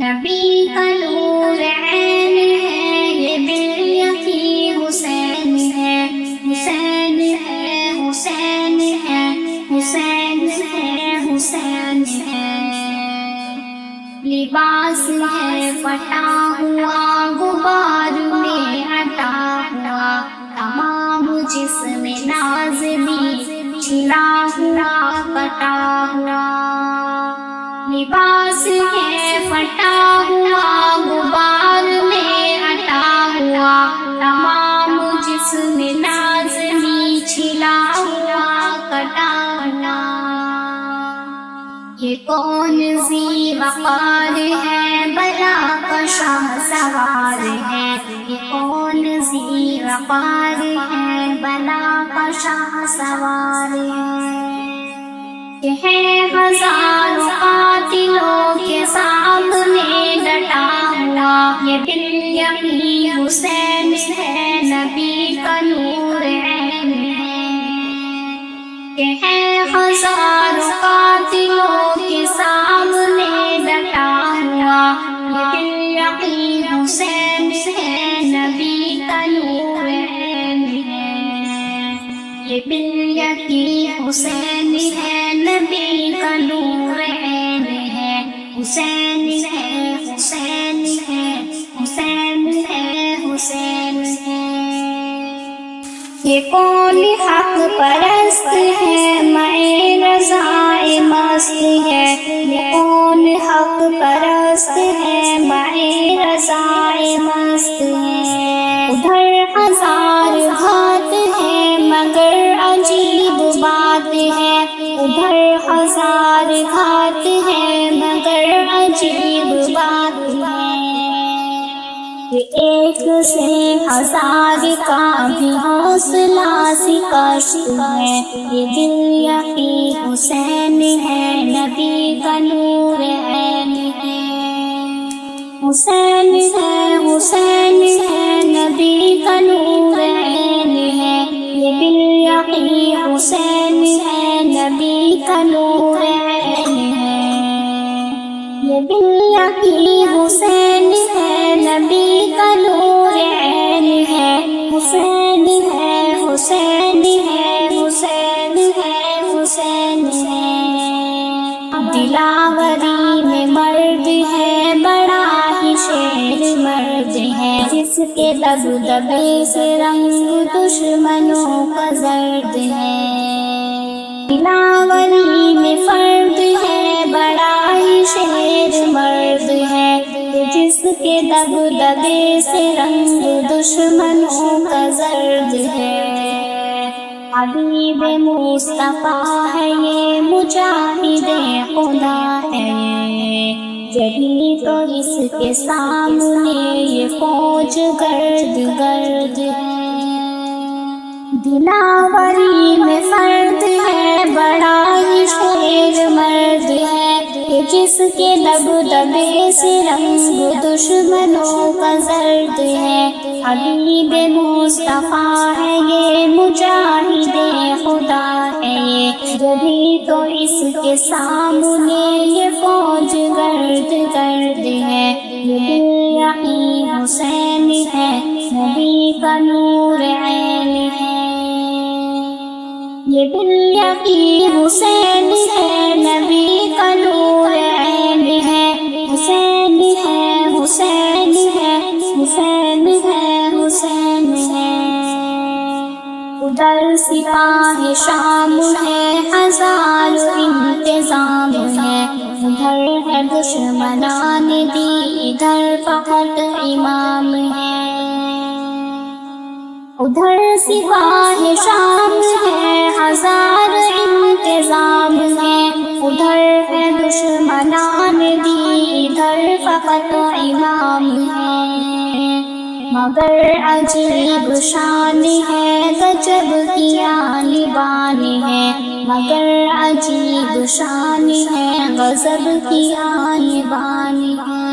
نبی کا نور عین ہے، یہ بالیقین حسین ہے، حسین ہے، حسین ہے، حسین ہے، حسین ہے۔ لباس ہے پھٹا ہوا، غبار میں ہٹا ہوا، تمام جسم ناز بھی چھلا ہوا، کٹا ہوا۔ لباس ہے پھٹا ہوا، غبار میں ہٹا ہوا، تمام جسم ناز بھی چھلا ہوا، کٹا ہوا۔ یہ کون ذی وقار ہے، بلا کا شاہ سوار ہے، یہ کون ذی وقار ہے، بلا کا شاہ سوار ہے۔ یہ ہے ہزاروں قاتلوں کے سامنے ڈٹا ہوا، یہ بالیقین حسین ہے، نبی کا نور عین ہے۔ یہ ہے ہزاروں قاتلوں کے سامنے ڈٹا ہوا، یہ بالیقین حسین ہے، نبی کا نور عین ہے۔ یہ بالیقین حسین ہے، نبی کا نور عین ہے، حسین ہے، حسین ہے، حسین ہے، حسین ہے۔ یہ کون حق پرست ہے، میں رضائے مست ہے، یہ کون حق پرست ہے، میں رضائے مست ہے۔ ادھر ہزار گھات ہے، مگر عجیب بات ہے، ادھر ہزار گھات ہے، مگر عجیب بات ہے۔ یہ ایک سے ہزار کا بھی حوصلہ شکست ہے، یہ بالیقین حسین ہے، نبی کا نور عین ہے۔ حسین ہے، حسین ہے، نبی کا نور عین ہے، یہ بالیقین حسین ہے، نبی کا نور عین ہے۔ یہ بالیقین حسین ہے، نبی کا نور عین ہے، حسین ہے، حسین ہے، حسین ہے، حسین ہے۔ دلاوری میں مرد ہے، بڑا ہی شیر مرد ہے، جس کے دبدبے سے رنگ دشمنوں کا زرد ہے۔ دلاوری میں فرد ہے، بڑا ہی شیر مرد ہے، جس کے دبدبے سے رنگ دشمنوں کا زرد ہے۔ حبیب مصطفیٰ ہے یہ، مجاہد خدا ہے یہ، جبھی تو اس کے سامنے یہ فوج گرد گرد ہے۔ دلاوری میں فرد ہے، بڑا ہی شیر مرد ہے، جس کے دبدبے سے رنگ دشمنوں کا زرد ہے۔ حبیب مصطفیٰ ہے یہ، مجاہد خدا ہے یہ، جبھی تو اس کے سامنے یہ فوج گرد گرد ہے۔ یہ بالیقین حسین ہے، نبی کا نور عین ہے۔ یہ بالیقین حسین ہے، نبی کا نور عین ہے، حسین ہے، حسین ہے، حسین ہے، حسین ہے۔ ادھر سپاہ شام ہے، ہزار انتظام ہے، ادھر ہے دشمنان دی، ادھر فقط امام ہے۔ ادھر سپاہ شام ہے، ہزار انتظام ہے، ادھر ہے دشمنان دی، ادھر فقط امام ہے۔ مگر عجیب شان ہے، گجب کی آن بان ہے، مگر عجیب شان ہے، غضب کی آن بان ہے۔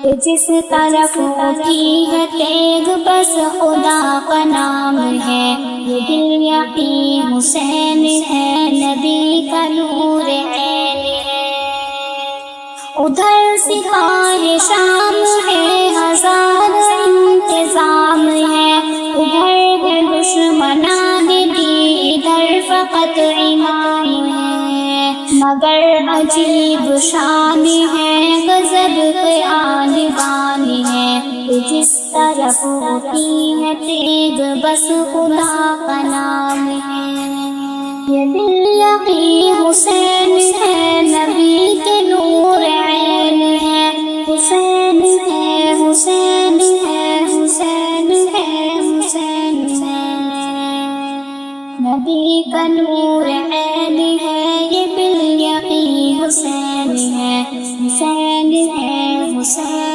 کہ جس طرف ہوتی ہے تیغ بس خدا کا نام ہے، یہ بالیقین حسین ہے، نبی کا نور عین ہے۔ ادھر سپاہ شام ہے، ہزار انتظام ہے، ادھر ہے دشمنان بھی، ادھر فقط امام ہے، مگر عجیب شان ہے، غضب کے آنبان ہے، جس طرف ہوتی ہے تیغ بس خدا کا نام ہے۔ یہ دل یقین حسین ہے، نبی کے نور عین ہے، حسین ہے حسین ہے حسین ہے حسین ہے، نبی کا نور عین ہے، یہ دل یقین حسین ہے، حسین ہے حسین